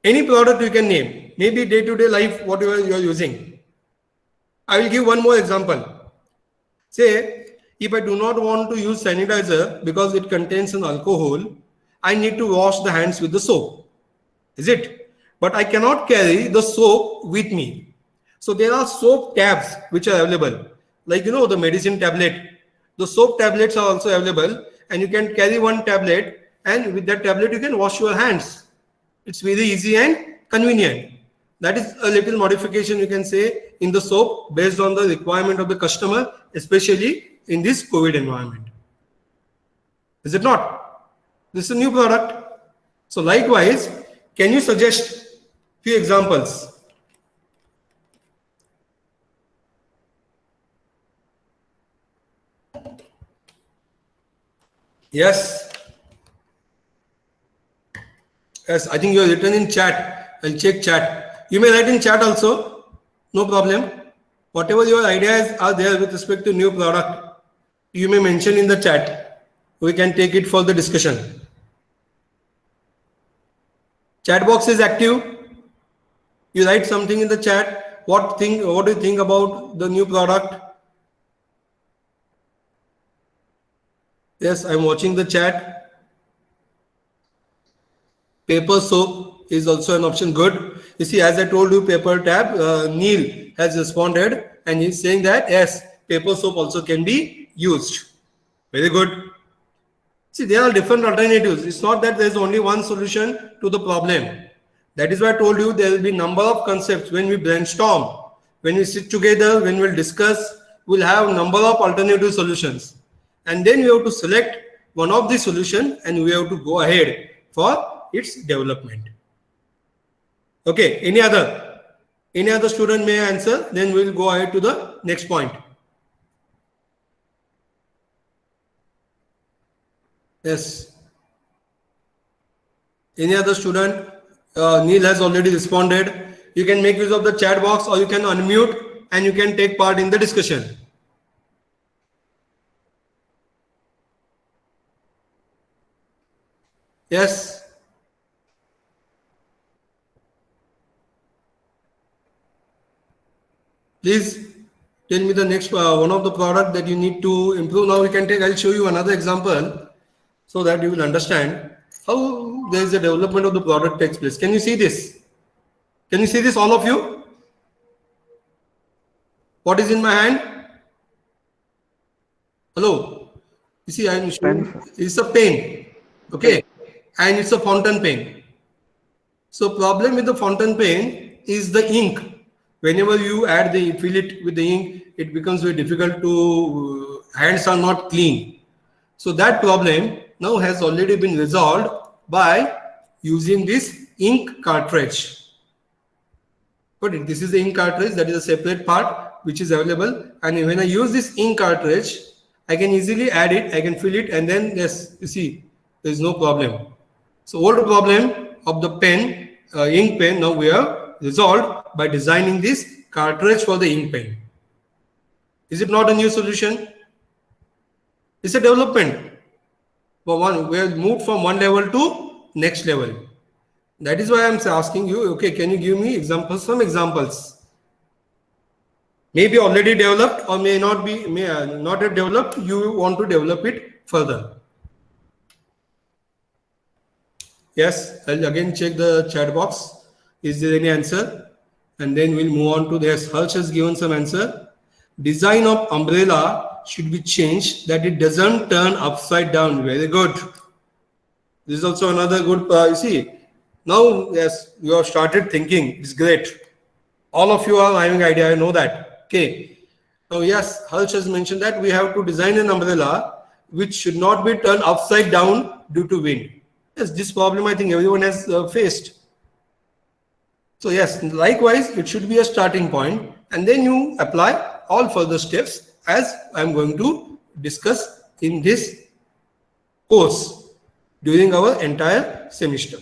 Any product you can name, maybe day-to-day life, whatever you are using. I will give one more example. Say, if I do not want to use sanitizer because it contains an alcohol, I need to wash the hands with the soap. Is it? But I cannot carry the soap with me. So there are soap tabs which are available. Like, the medicine tablet. The soap tablets are also available, and you can carry one tablet, and with that tablet you can wash your hands. It's very easy and convenient. That is a little modification you can say in the soap based on the requirement of the customer, especially in this COVID environment. Is it not? This is a new product. So likewise, can you suggest few examples? Yes. Yes, I think you are written in chat. I'll check chat. You may write in chat also. No problem. Whatever your ideas are there with respect to new product, you may mention in the chat. We can take it for the discussion. Chat box is active. You write something in the chat. What do you think about the new product? Yes, I'm watching the chat. Paper soap is also an option. Good. You see, as I told you, paper tab, Neil has responded and he's saying that yes, paper soap also can be used. Very good. See, there are different alternatives. It's not that there's only one solution to the problem. That is why I told you there will be number of concepts when we brainstorm, when we sit together, when we'll discuss, we'll have number of alternative solutions. And then we have to select one of the solution and we have to go ahead for its development. Okay, any other student may answer, then we'll go ahead to the next point. Yes. Any other student? Neil has already responded. You can make use of the chat box or you can unmute and you can take part in the discussion. Yes. Please tell me the next one of the product that you need to improve. Now we can take, I'll show you another example so that you will understand how there is a development of the product takes place. Can you see this? Can you see this, all of you? What is in my hand? Hello? You see, I'm showing, it's a pen. Okay. And it's a fountain pen. So problem with the fountain pen is the ink. Whenever you fill it with the ink, it becomes very difficult to, hands are not clean. So that problem now has already been resolved by using this ink cartridge. But this is the ink cartridge, that is a separate part which is available. And when I use this ink cartridge, I can easily add it, I can fill it, and then yes, you see, there is no problem. So old problem of the pen, ink pen, now we have resolved by designing this cartridge for the ink pen. Is it not a new solution? It's a development. For we have moved from one level to next level. That is why I'm asking you, okay, can you give me examples, some examples? Maybe already developed or may not have developed, you want to develop it further. Yes, I'll again check the chat box. Is there any answer? And then we'll move on to this. Harsh has given some answer. Design of umbrella should be changed that it doesn't turn upside down. Very good. This is also another good, you see, now, yes, you have started thinking. It's great. All of you are having idea. I know that. Okay. So yes, Harsh has mentioned that we have to design an umbrella which should not be turned upside down due to wind. Yes, this problem I think everyone has faced. So yes, likewise, it should be a starting point, and then you apply all further steps as I'm going to discuss in this course during our entire semester.